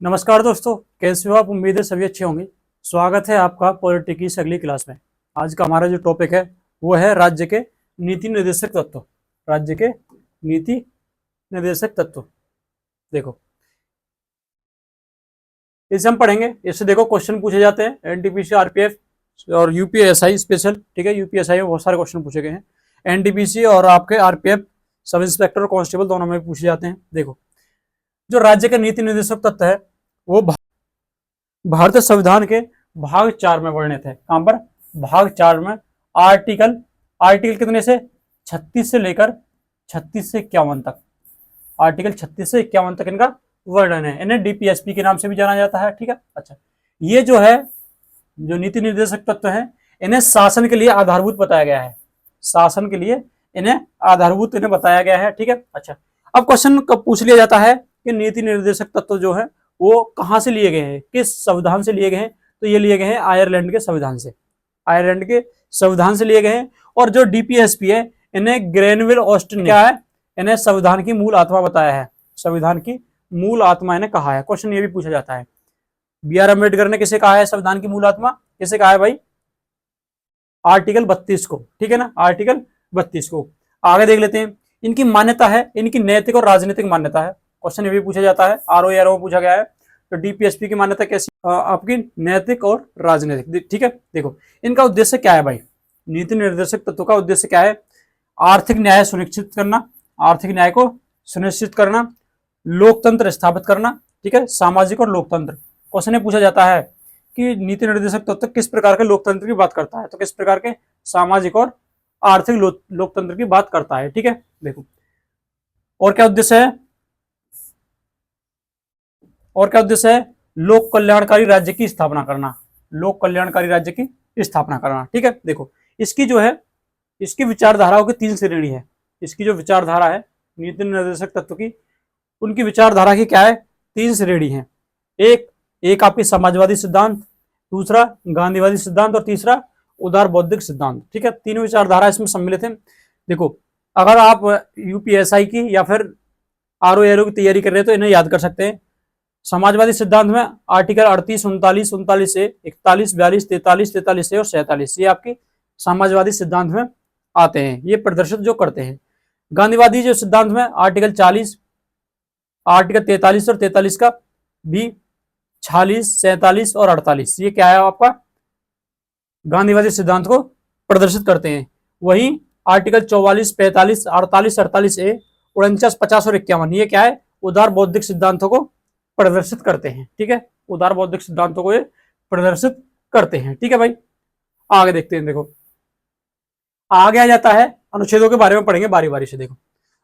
नमस्कार दोस्तों, कैसे हो आप। उम्मीद है सभी अच्छे होंगे। स्वागत है आपका पॉलिटी की इस अगली क्लास में। आज का हमारा जो टॉपिक है वो है राज्य के नीति निर्देशक तत्व। राज्य के नीति निर्देशक तत्व। देखो, इसे हम पढ़ेंगे। इससे देखो क्वेश्चन पूछे जाते हैं एनटीपीसी, आरपीएफ और यूपीएसआई स्पेशल। ठीक है, यूपीएसआई में बहुत सारे क्वेश्चन पूछे गए हैं। एनटीपीसी और आपके आरपीएफ सब इंस्पेक्टर और कांस्टेबल दोनों में पूछे जाते हैं। देखो, जो राज्य के नीति निर्देशक तत्व है वो भारतीय संविधान के भाग 4 में वर्णित है। कहां पर? भाग 4 में। आर्टिकल आर्टिकल कितने से? 36 से लेकर 36 से 51 तक। आर्टिकल 36 से 51 तक इनका वर्णन है। इन्हें डीपीएसपी के नाम से भी जाना जाता है। ठीक है, अच्छा, ये जो है, जो नीति निर्देशक तत्व है, इन्हें शासन के लिए आधारभूत बताया गया है। शासन के लिए इन्हें आधारभूत इन्हें बताया गया है। ठीक है, अच्छा, अब क्वेश्चन कब पूछ लिया जाता है कि नीति निर्देशक तत्व जो है वो कहां से लिए गए हैं, किस संविधान से लिए गए हैं? तो ये लिए गए हैं आयरलैंड के संविधान से। आयरलैंड के संविधान से लिए गए हैं। और जो डीपीएसपी है, इन्हें ग्रेनविल ऑस्टिन क्या है, इन्हें संविधान की मूल आत्मा बताया है। संविधान की मूल आत्मा इन्हें कहा है। क्वेश्चन ये भी पूछा जाता है, बी आर अम्बेडकर ने किसे कहा है संविधान की मूल आत्मा? किसे कहा है भाई? आर्टिकल 32 को। ठीक है ना, आर्टिकल 32 को। आगे देख लेते हैं। इनकी मान्यता है, इनकी नैतिक और राजनीतिक मान्यता है। क्वेश्चन ये भी पूछा जाता है, आरओ में पूछा गया है। तो डीपीएसपी की मान्यता कैसी? आपकी नैतिक और राजनीतिक। ठीक है, देखो, इनका उद्देश्य क्या है भाई? नीति निर्देशक तत्व का उद्देश्य क्या है? आर्थिक न्याय सुनिश्चित करना, आर्थिक न्याय को सुनिश्चित करना, लोकतंत्र स्थापित करना। ठीक है, सामाजिक और लोकतंत्र। क्वेश्चन ये पूछा जाता है कि नीति निर्देशक तत्व किस प्रकार के लोकतंत्र की बात करता है? तो किस प्रकार के? सामाजिक और आर्थिक लोकतंत्र की बात करता है। ठीक है, देखो, और क्या उद्देश्य है? और क्या उद्देश्य है? लोक कल्याणकारी राज्य की स्थापना करना। लोक कल्याणकारी राज्य की स्थापना करना। ठीक है, देखो, इसकी जो है, इसकी विचारधाराओं की 3 श्रेणी है। इसकी जो विचारधारा है नीति निर्देशक तत्व की, उनकी विचारधारा की क्या है? 3 श्रेणी है। एक आपकी समाजवादी सिद्धांत, दूसरा गांधीवादी सिद्धांत और तीसरा उदार बौद्धिक सिद्धांत। ठीक है, 3 विचारधारा इसमें सम्मिलित है। देखो, अगर आप यूपीएसआई की या फिर आरओ की तैयारी कर रहे हैं तो इन्हें याद कर सकते हैं। समाजवादी सिद्धांत में आर्टिकल 38, 39, 39 ए, 41, 42, 43, 43 ए और 47 ये आपके समाजवादी सिद्धांत में आते हैं। ये प्रदर्शित जो करते हैं। गांधीवादी जो सिद्धांत में आर्टिकल 40, आर्टिकल 43 और 43 का भी 46, 47 और 48 ये क्या है आपका? गांधीवादी सिद्धांत को प्रदर्शित करते हैं। वहीं आर्टिकल 44, 45, 48, 48 ए, 49, 50 और 51 ये क्या है? उदार बौद्धिक सिद्धांतों को प्रदर्शित करते हैं। ठीक है, उदार बौद्धिक सिद्धांतों को ये प्रदर्शित करते हैं। ठीक है भाई, आगे देखते हैं। देखो, आगे आ जाता है, अनुच्छेदों के बारे में पढ़ेंगे बारी बारी से। देखो,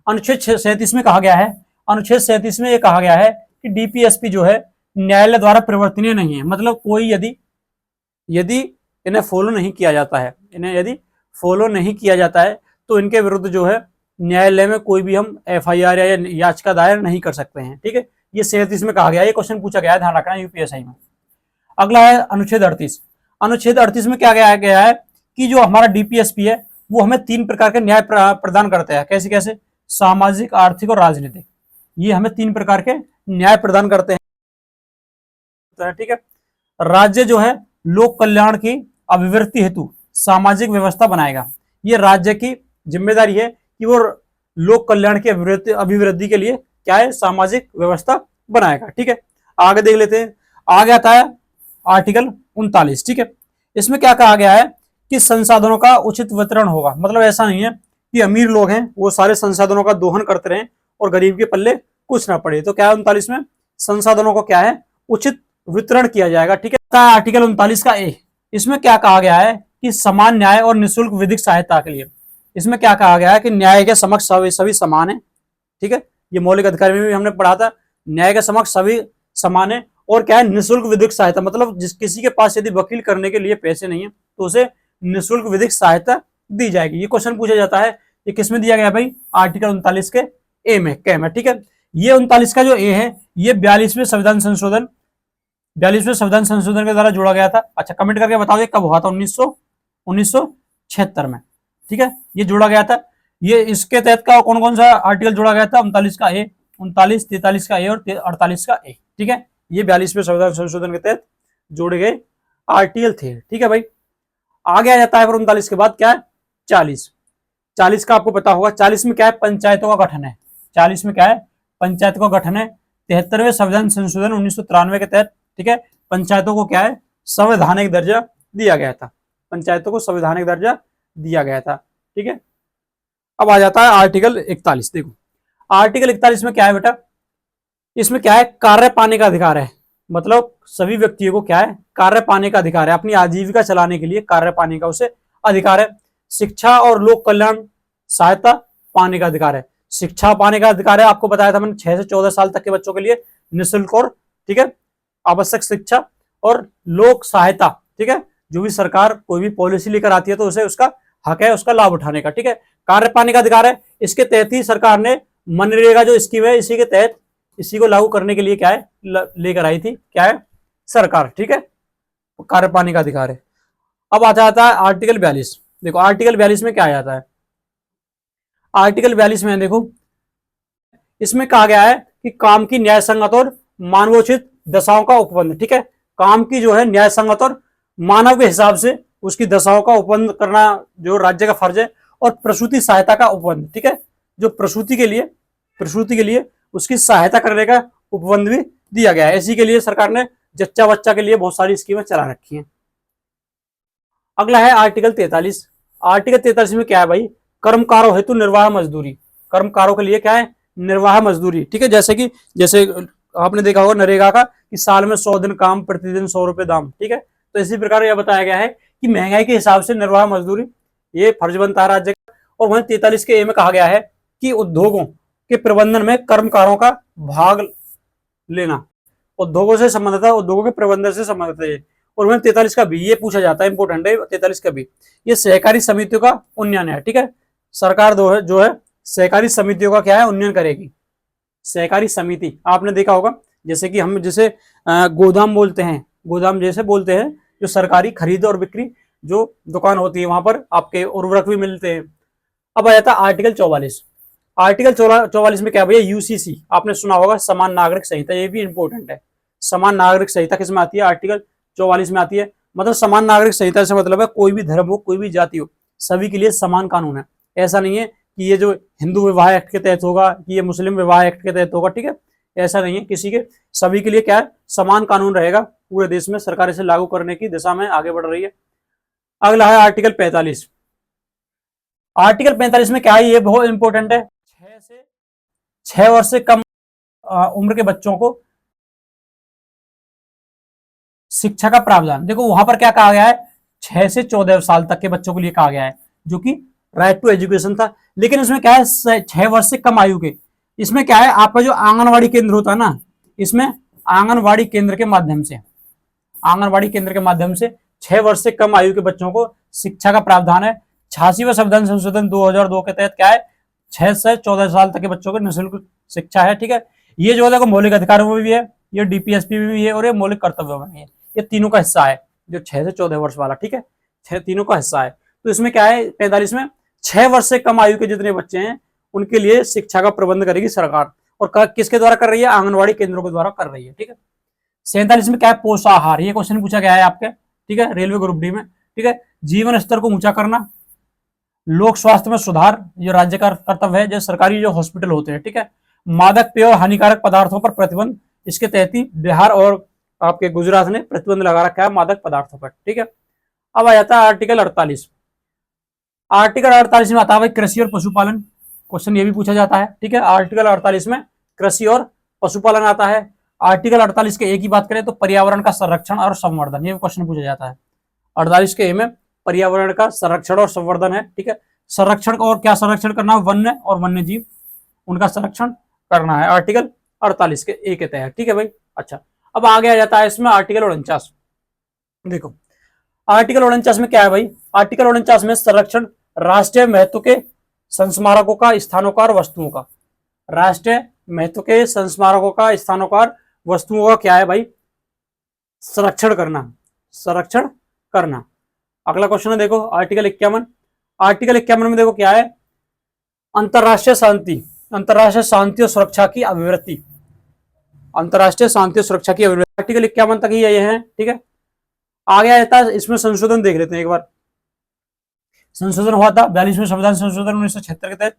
अनुच्छेद 37 में कहा गया है, अनुच्छेद 37 में ये कहा गया है कि डीपीएसपी जो है न्यायालय द्वारा परिवर्तनीय नहीं है। मतलब कोई यदि इन्हें फॉलो नहीं किया जाता है, इन्हें यदि फॉलो नहीं किया जाता है तो इनके विरुद्ध जो है न्यायालय में कोई भी हम एफआईआर या याचिका दायर नहीं कर सकते हैं। ठीक है, ये 37 में कहा गया है। ये क्वेश्चन पूछा गया है, ध्यान रखना यूपीएसआई में। अगला है अनुच्छेद 38। अनुच्छेद 38 में क्या गया है कि जो हमारा डीपीएसपी है वो हमें 3 प्रकार के न्याय प्रदान करता है। कैसे कैसे? सामाजिक, आर्थिक और राजनीतिक। ये हमें 3 प्रकार के न्याय प्रदान करते हैं। ठीक है, राज्य जो है लोक कल्याण की अभिवृद्धि हेतु सामाजिक व्यवस्था बनाएगा। ये राज्य की जिम्मेदारी है कि वो लोक कल्याण की अभिवृद्धि के लिए क्या है? सामाजिक व्यवस्था बनाएगा। ठीक है, आगे देख लेते हैं। आगे आता है आर्टिकल 39। ठीक है, इसमें क्या कहा गया है कि संसाधनों का उचित वितरण होगा। मतलब ऐसा नहीं है कि अमीर लोग हैं वो सारे संसाधनों का दोहन करते रहें और गरीब के पल्ले कुछ ना पड़े। तो क्या है 39 में? संसाधनों को क्या है? उचित वितरण किया जाएगा। ठीक है, आर्टिकल 39 का ए, इसमें क्या कहा गया है कि समान न्याय और निःशुल्क विधिक सहायता के लिए। इसमें क्या कहा गया है कि न्याय के समक्ष सभी समान है। ठीक है, ये मौलिक अधिकार में भी हमने पढ़ा था, न्याय के समक्ष सभी समान है। और क्या है? निःशुल्क विधिक सहायता, मतलब जिस किसी के पास यदि वकील करने के लिए पैसे नहीं है तो उसे निःशुल्क विधिक सहायता दी जाएगी। ये क्वेश्चन पूछा जाता है। ये किसमें दिया गया भाई? आर्टिकल 39 के ए में, क में। ठीक है, ये 39 का जो ए है ये 42वें संविधान संशोधन के द्वारा जोड़ा गया था। अच्छा, कमेंट करके बताओ कब हुआ था? 1976 में। ठीक है, ये जोड़ा गया था। ये इसके तहत का कौन कौन सा आर्टिकल जोड़ा गया था? 39 का ए, 39, 43 का ए और 48 का ए। ठीक है, ये 42वें संविधान संशोधन के तहत जोड़े गए आर्टिकल थे। ठीक है भाई। आगे आ जाता है फिर 39 के बाद क्या है 40। 40 का आपको पता होगा, 40 में क्या है पंचायतों का गठन है। 40 में क्या है पंचायतों का गठन है। 73वें संविधान संशोधन 1993 के तहत, ठीक है, पंचायतों को क्या है संवैधानिक दर्जा दिया गया था। पंचायतों को संवैधानिक दर्जा दिया गया था। ठीक है। अब आ जाता है आर्टिकल 41। देखो आर्टिकल 41 में क्या है बेटा, इसमें क्या है कार्य पाने का अधिकार है। मतलब सभी व्यक्तियों को क्या है कार्य पाने का अधिकार है, अपनी आजीविका चलाने के लिए कार्य पाने का उसे अधिकार है। शिक्षा और लोक कल्याण सहायता पाने का अधिकार है। शिक्षा पाने का अधिकार है, आपको बताया था मैंने 6 से 14 साल तक के बच्चों के लिए निःशुल्क और, ठीक है, आवश्यक शिक्षा और लोक सहायता। ठीक है, जो भी सरकार कोई भी पॉलिसी लेकर आती है तो उसे उसका हक है उसका लाभ उठाने का। ठीक है, कार्य पाने का अधिकार है। इसके तहत ही सरकार ने मनरेगा जो स्कीम है इसी के तहत इसी को लागू करने के लिए क्या है लेकर आई थी, क्या है सरकार। ठीक है, कार्य पाने का अधिकार है। अब आता है आर्टिकल 42। देखो आर्टिकल 42 में क्या आ जाता है, आर्टिकल 42 में देखो इसमें कहा गया है कि काम की न्याय संगत और मानवोचित दशाओं का उपबंध। ठीक है, काम की जो है न्याय संगत और मानव के हिसाब से उसकी दशाओं का उपबंध करना जो राज्य का फर्ज है। और प्रसूति सहायता का उपबंध। ठीक है, जो प्रसूति के लिए उसकी सहायता करने का उपबंध भी दिया गया है। इसी के लिए सरकार ने जच्चा बच्चा के लिए बहुत सारी स्कीमें चला रखी हैं। अगला है आर्टिकल 43। आर्टिकल 43 में क्या है भाई, कर्मकारों हेतु निर्वाह मजदूरी। कर्मकारों के लिए क्या है निर्वाह मजदूरी। ठीक है, जैसे आपने देखा होगा नरेगा का कि साल में 100 दिन काम प्रतिदिन 100 रुपए दाम। ठीक है, तो इसी प्रकार यह बताया गया है कि महंगाई के हिसाब से निर्वाह मजदूरी ये फर्ज बनता है राज्य का। और वहीं 43 के ए में कहा गया है कि उद्योगों के प्रबंधन में कर्मकारों का भाग लेना। उद्योगों से संबंधित है, उद्योगों के प्रबंधन से संबंधित है। और वहीं 43 का भी ये पूछा जाता है, इंपोर्टेंट है 43 का भी, ये सहकारी समितियों का उन्नयन है। ठीक है, सरकार जो है सहकारी समितियों का क्या है उन्नयन करेगी। सहकारी समिति आपने देखा होगा, जैसे कि हम जैसे गोदाम बोलते हैं, गोदाम जैसे बोलते हैं जो सरकारी खरीद और बिक्री जो दुकान होती है वहां पर आपके उर्वरक भी मिलते हैं। अब आ जाता है आर्टिकल 44। आर्टिकल 44 में क्या भैया यूसीसी आपने सुना होगा, समान नागरिक संहिता, ये भी इंपॉर्टेंट है। समान नागरिक संहिता किस में आती है, आर्टिकल 44 में आती है। मतलब समान नागरिक संहिता से मतलब है कोई भी धर्म हो कोई भी जाति हो सभी के लिए समान कानून है। ऐसा नहीं है कि ये जो हिंदू विवाह एक्ट के तहत होगा कि ये मुस्लिम विवाह एक्ट के तहत होगा। ठीक है, ऐसा नहीं है, किसी के सभी के लिए क्या है समान कानून रहेगा। पूरे देश में सरकार इसे लागू करने की दिशा में आगे बढ़ रही है। अगला है आर्टिकल 45। आर्टिकल 45 में क्या है ये बहुत इंपॉर्टेंट है, 6 वर्ष से कम उम्र के बच्चों को शिक्षा का प्रावधान। देखो वहां पर क्या कहा गया है 6 से 14 साल तक के बच्चों के लिए कहा गया है, जो कि राइट टू एजुकेशन था। लेकिन इसमें क्या है 6 वर्ष से कम आयु के, इसमें क्या है आपका जो आंगनवाड़ी केंद्र होता है ना, इसमें आंगनवाड़ी केंद्र के माध्यम से 6 वर्ष से कम आयु के बच्चों को शिक्षा का प्रावधान है। 86वां संविधान संशोधन 2002 के तहत क्या है 6 से 14 साल तक के बच्चों को निःशुल्क शिक्षा है। ठीक है, ये जो है मौलिक अधिकारों में भी है, ये डीपीएसपी में भी है और ये मौलिक कर्तव्यों में भी है। ये तीनों का हिस्सा है जो 6 से 14 वर्ष वाला। ठीक है, तीनों का हिस्सा है। तो इसमें क्या है 45 में 6 वर्ष से कम आयु के जितने बच्चे हैं उनके लिए शिक्षा का प्रबंध करेगी सरकार। और किसके द्वारा कर रही है, आंगनवाड़ी केंद्रों के द्वारा कर रही है। ठीक है, 47 में क्या है पोषाहार, ये क्वेश्चन पूछा गया है आपके, ठीक है, रेलवे ग्रुप डी में। ठीक है, जीवन स्तर को ऊंचा करना, लोक स्वास्थ्य में सुधार, जो राज्य का कर्तव्य है, जो सरकारी जो हॉस्पिटल होते हैं। ठीक है, मादक पेय और हानिकारक पदार्थों पर प्रतिबंध, इसके तहत ही बिहार और आपके गुजरात ने प्रतिबंध लगा रखा है मादक पदार्थों पर। ठीक है, अब आ जाता है आर्टिकल 48। आर्टिकल 48 में आता है कृषि और पशुपालन, क्वेश्चन ये भी पूछा जाता है। ठीक है, आर्टिकल 48 में कृषि और पशुपालन आता है। आर्टिकल 48 के एक ही बात करें तो पर्यावरण का संरक्षण और संवर्धन, ये क्वेश्चन पूछा जाता है। 48 के ए में पर्यावरण का संरक्षण और संवर्धन है। ठीक है, संरक्षण और क्या संरक्षण करना, वन्य और वन्य जीव उनका संरक्षण करना है आर्टिकल 48 के ए के तहत। ठीक है भाई, अच्छा अब आगे आ जाता है इसमें आर्टिकल 49। देखो आर्टिकल 49 में क्या है भाई, आर्टिकल 49 में संरक्षण राष्ट्रीय महत्व के संस्मारकों का, स्थानों का और वस्तुओं का, राष्ट्रीय महत्व के संस्मारकों का, स्थानों का और वस्तुओं का क्या है भाई संरक्षण करना। अगला क्वेश्चन है देखो आर्टिकल 51। आर्टिकल 51 में देखो क्या है, अंतरराष्ट्रीय शांति और सुरक्षा की अभिवृत्ति। अंतर्राष्ट्रीय शांति और सुरक्षा की अभिवृद्धि। आर्टिकल 51 तक ही ये है, ठीक है। आगे आ जाता है, इसमें संशोधन देख लेते हैं एक बार। संशोधन हुआ था 42वें संविधान संशोधन 1976 के तहत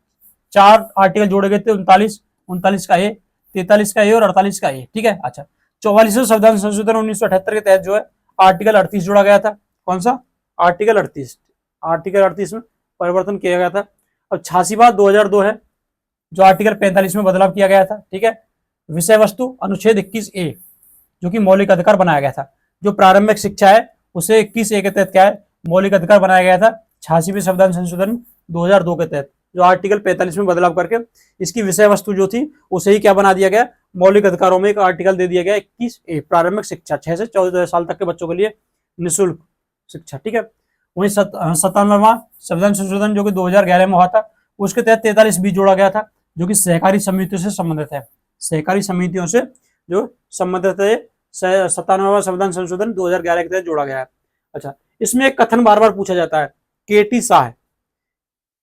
4 आर्टिकल जोड़े गए थे, 39 का ए, 43 का ए और 48 का ए, ठीक है। अच्छा, 44वें संविधान संशोधन 1978 के तहत जो है आर्टिकल 38 जोड़ा गया था। कौन सा? आर्टिकल 38। आर्टिकल 38 में परिवर्तन किया गया था। अब 86वां 2002 है, जो आर्टिकल 45 में बदलाव किया गया था, ठीक है। विषय वस्तु अनुच्छेद 21A, जो कि मौलिक अधिकार बनाया गया था। जो प्रारंभिक शिक्षा है उसे 21A के तहत क्या है, मौलिक अधिकार बनाया गया था। 86वें संविधान संशोधन 2002 के तहत जो आर्टिकल 45 में बदलाव करके इसकी विषय वस्तु जो थी उसे ही क्या बना दिया गया, मौलिक अधिकारों में एक आर्टिकल दे दिया गया 21A, प्रारंभिक शिक्षा 6 से 14 साल तक के बच्चों के लिए निःशुल्क शिक्षा, ठीक है। वहीं 97वां संविधान संशोधन जो कि 2011 में हुआ था, उसके तहत 43B जोड़ा गया था, जो कि सहकारी समितियों से संबंधित है। सहकारी समितियों से जो संबंधित है, 97वां संविधान संशोधन 2011 के तहत जोड़ा गया है। अच्छा, इसमें एक कथन बार बार पूछा जाता है, केटी शाह है।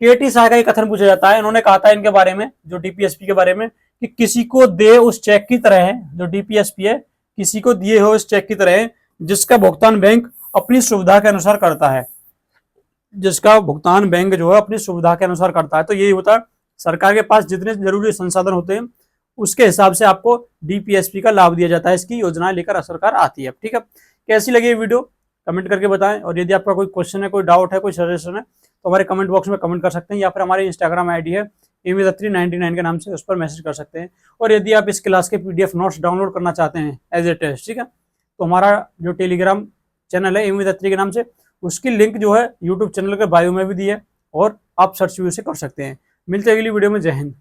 केटी शाह का एक कथन पूछा जाता है। इन्होंने कहा था इनके बारे में, जो डीपीएसपी के बारे में, कि किसी को दे उस चेक की तरह है, जो डीपीएसपी है, किसी को दिए हो उस चेक की तरह है जिसका भुगतान बैंक अपनी सुविधा के अनुसार करता है। जिसका भुगतान बैंक जो है अपनी सुविधा के अनुसार करता है। तो यही होता है, सरकार के पास जितने जरूरी संसाधन होते हैं उसके हिसाब से आपको डीपीएसपी का लाभ दिया जाता है। इसकी योजनाएं लेकर सरकार आती है, ठीक है। कैसी लगी ये वीडियो कमेंट करके बताएं, और यदि आपका कोई क्वेश्चन है, कोई डाउट है, कोई सजेशन है तो हमारे कमेंट बॉक्स में कमेंट कर सकते हैं, या फिर हमारी इंस्टाग्राम आईडी है imithri99 के नाम से, उस पर मैसेज कर सकते हैं। और यदि आप इस क्लास के पीडीएफ नोट्स डाउनलोड करना चाहते हैं एज ए टेस्ट, ठीक है, तो हमारा जो टेलीग्राम चैनल है imithri के नाम से, उसकी लिंक जो है यूट्यूब चैनल के बायो में भी दी है, और आप सर्च भी उसे कर सकते हैं। मिलते हैं अगली वीडियो में। जय हिंद।